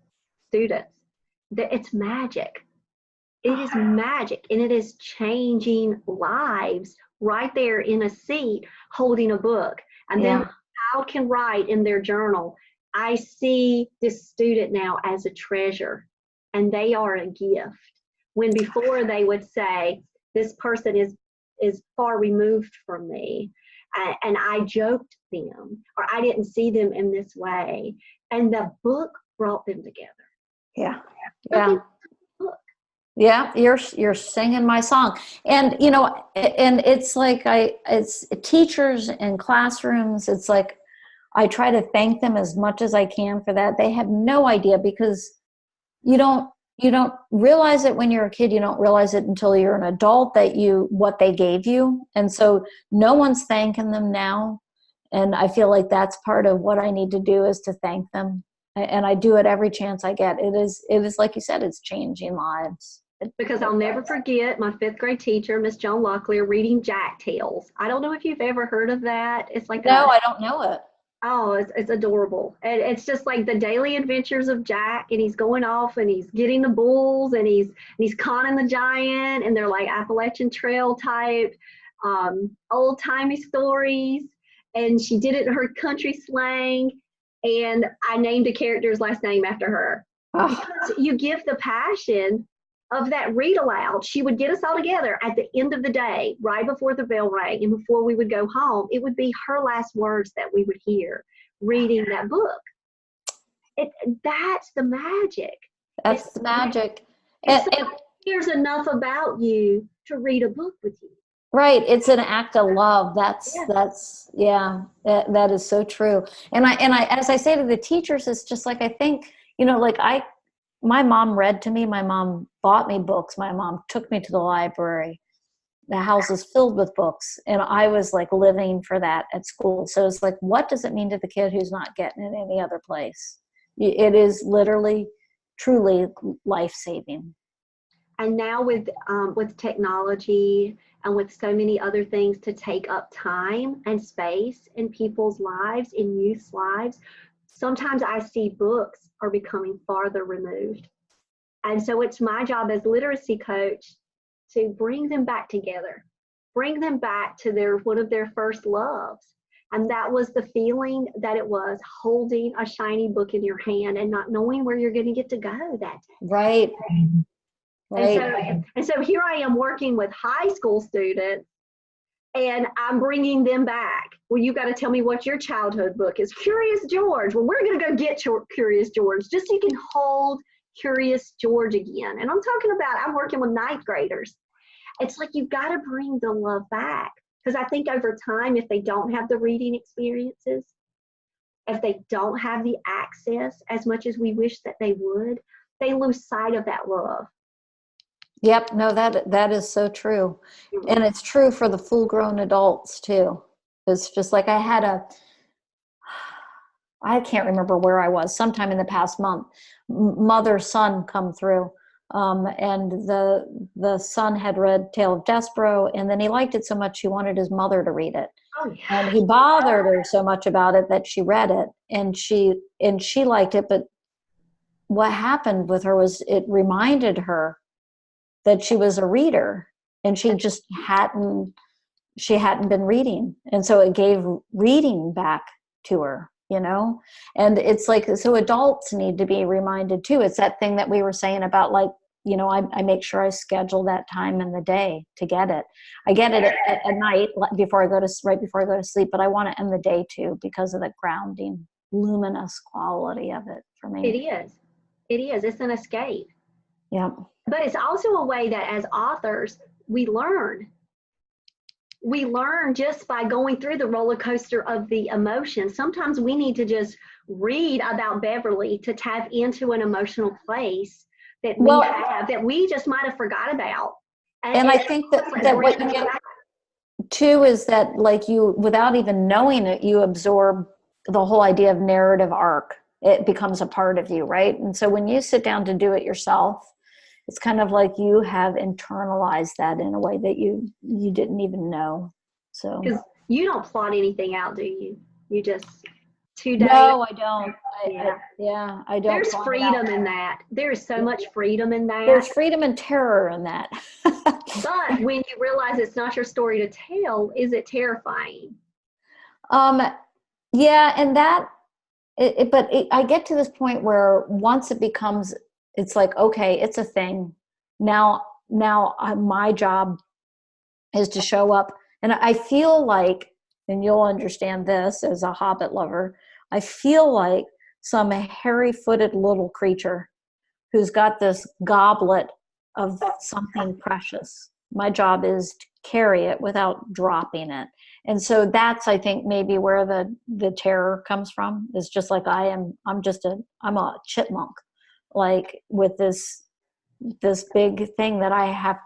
students. It's magic. It is magic, and it is changing lives right there in a seat holding a book. And then the child can write in their journal, I see this student now as a treasure, and they are a gift. When before they would say, this person is far removed from me, and I joked them, or I didn't see them in this way. And the book brought them together. Yeah. Yeah, you're singing my song. And you know, and it's like it's teachers in classrooms, it's like I try to thank them as much as I can for that. They have no idea, because you don't realize it when you're a kid. You don't realize it until you're an adult that what they gave you. And so no one's thanking them now. And I feel like that's part of what I need to do, is to thank them. And I do it every chance I get. It is like you said, it's changing lives. Because I'll never forget my 5th grade teacher, Miss Joan Locklear, reading Jack Tales. I don't know if you've ever heard of that. It's like I don't know it. Oh, it's adorable. And it's just like the daily adventures of Jack, and he's going off and he's getting the bulls, and he's conning the giant, and they're like Appalachian Trail type old timey stories. And she did it in her country slang, and I named a character's last name after her. Oh. Because you give the passion of that read aloud. She would get us all together at the end of the day, right before the bell rang and before we would go home. It would be her last words that we would hear reading that book. That's the magic. That's the magic. And cares enough about you to read a book with you. Right. It's an act of love. That is so true. And I, as I say to the teachers, it's just like, I think, like my mom read to me, my mom bought me books. My mom took me to the library. The house is filled with books. And I was like living for that at school. So it's like, what does it mean to the kid who's not getting it any other place? It is literally, truly life-saving. And now with technology and with so many other things to take up time and space in people's lives, in youth's lives, sometimes I see books are becoming farther removed. And so it's my job as literacy coach to bring them back together, bring them back to one of their first loves. And that was the feeling that it was, holding a shiny book in your hand and not knowing where you're going to get to go that day. Right. Right. And so here I am working with high school students, and I'm bringing them back. Well, you got to tell me what your childhood book is. Curious George. Well, we're going to go get Curious George just so you can hold Curious George again. And I'm working with ninth graders. It's like you've got to bring the love back, because I think over time, if they don't have the reading experiences, if they don't have the access as much as we wish that they would, they lose sight of that love. Yep. No, that is so true. And it's true for the full-grown adults too. It's just like I can't remember where I was, sometime in the past month, mother-son come through. And the son had read Tale of Despereaux, and then he liked it so much he wanted his mother to read it. Oh, yeah. And he bothered her so much about it that she read it, and she liked it. But what happened with her was it reminded her that she was a reader, and she just hadn't been reading. And so it gave reading back to her, and it's like, so adults need to be reminded too. It's that thing that we were saying about, like, I make sure I schedule that time in the day to get it. I get it at night right before I go to sleep, but I want to end the day too, because of the grounding, luminous quality of it for me. It is. It's an escape. Yeah. But it's also a way that as authors, we learn. We learn just by going through the roller coaster of the emotions. Sometimes we need to just read about Beverly to tap into an emotional place that we just might have forgot about. And I think that what you get too is that, like, you, without even knowing it, you absorb the whole idea of narrative arc. It becomes a part of you, right? And so when you sit down to do it yourself, it's kind of like you have internalized that in a way that you didn't even know. So, because you don't plot anything out, do you? You just 2 days. No, I don't. I don't. There's freedom in that. There is so much freedom in that. There's freedom and terror in that. But when you realize it's not your story to tell, is it terrifying? Yeah, and that. I get to this point where once it becomes, it's like, okay, it's a thing. Now my job is to show up. And I feel like, and you'll understand this as a Hobbit lover, I feel like some hairy-footed little creature who's got this goblet of something precious. My job is to carry it without dropping it. And so that's, I think, maybe where the terror comes from. Is just like I'm a chipmunk, like, with this big thing that I have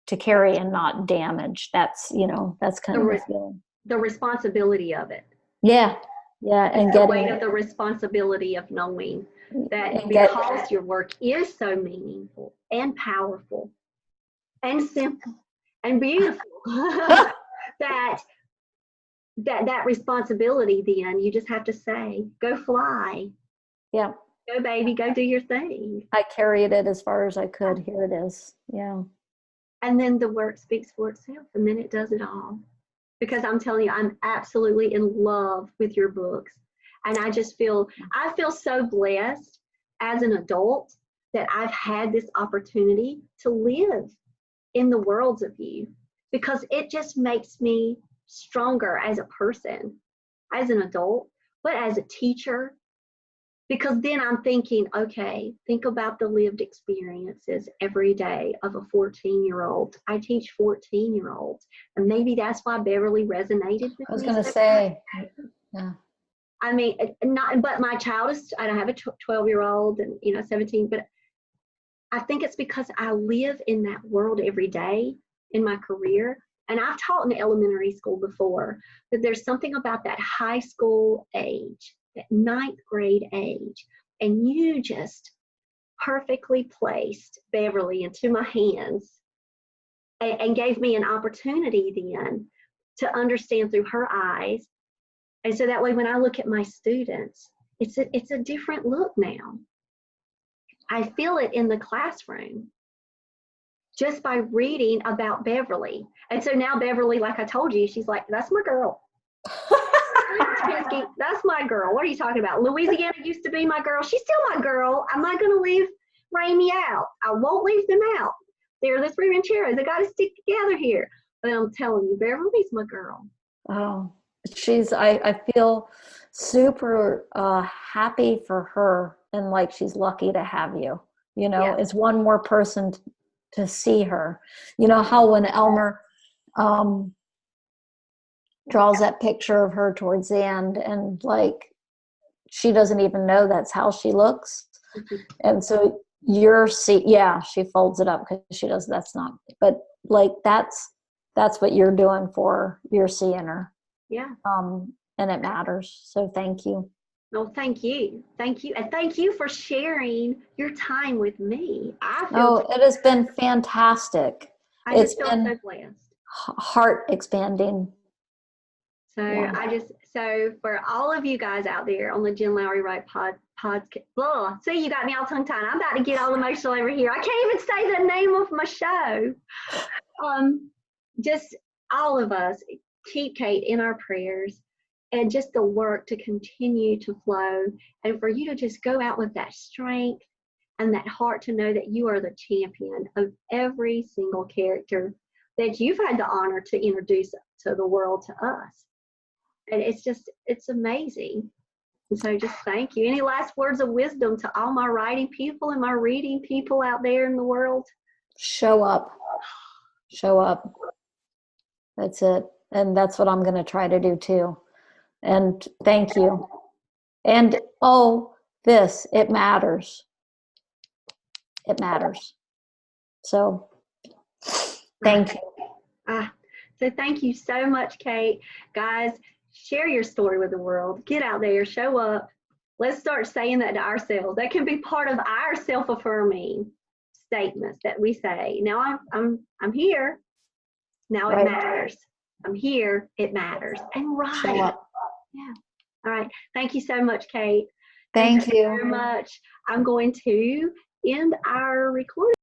to carry and not damage. That's kind of the feeling. The responsibility of it. Yeah. And the weight of the responsibility of knowing that because your work is so meaningful and powerful and simple and beautiful, that responsibility, then you just have to say, go fly. Yeah. Go, baby, go do your thing. I carried it as far as I could. Here it is. Yeah. And then the work speaks for itself, and then it does it all. Because I'm telling you, I'm absolutely in love with your books. And I feel so blessed as an adult that I've had this opportunity to live in the worlds of you, because it just makes me stronger as a person, as an adult, but as a teacher. Because then I'm thinking, okay, think about the lived experiences every day of a 14-year-old. I teach 14-year-olds, and maybe that's why Beverly resonated with me. I was going to say, yeah. I mean, not, but my child is, I don't have a 12-year-old and, 17, but I think it's because I live in that world every day in my career. And I've taught in elementary school before, that there's something about that high school age, that 9th grade age, and you just perfectly placed Beverly into my hands and gave me an opportunity then to understand through her eyes. And so that way, when I look at my students, it's a different look now. I feel it in the classroom just by reading about Beverly. And so now Beverly, like I told you, she's like, that's my girl. That's my girl. What are you talking about? Louisiana used to be my girl. She's still my girl. I'm not going to leave Raymie out. I won't leave them out. They're the 3 rancheros. They got to stick together here. But I'm telling you, Beverly's my girl. Oh, I feel super happy for her, and like she's lucky to have you. Yeah. It's one more person to see her. You know how when Elmer draws that picture of her towards the end, and like she doesn't even know that's how she looks. And so she folds it up because she does, that's not, but like that's what you're doing for her. You're seeing her. Yeah. And it matters. So thank you. No, thank you. Thank you. And thank you for sharing your time with me. It has been fantastic. It's been so blessed. Heart expanding. So yeah. So for all of you guys out there on the Jen Lowry Wright podcast, see, you got me all tongue-tied. I'm about to get all emotional over here. I can't even say the name of my show. Just all of us, keep Kate in our prayers, and just the work to continue to flow, and for you to just go out with that strength and that heart to know that you are the champion of every single character that you've had the honor to introduce to the world, to us. And it's amazing. And so just thank you. Any last words of wisdom to all my writing people and my reading people out there in the world? Show up. That's it. And that's what I'm going to try to do too. And thank you. And it matters. It matters. So thank you. So thank you so much, Kate. Guys, share your story with the world. Get out there, show up. Let's start saying that to ourselves. That can be part of our self-affirming statements that we say. Now I'm here. Now it matters. I'm here. It matters. And show up. Yeah. All right. Thank you so much, Kate. Thank you very much. I'm going to end our recording.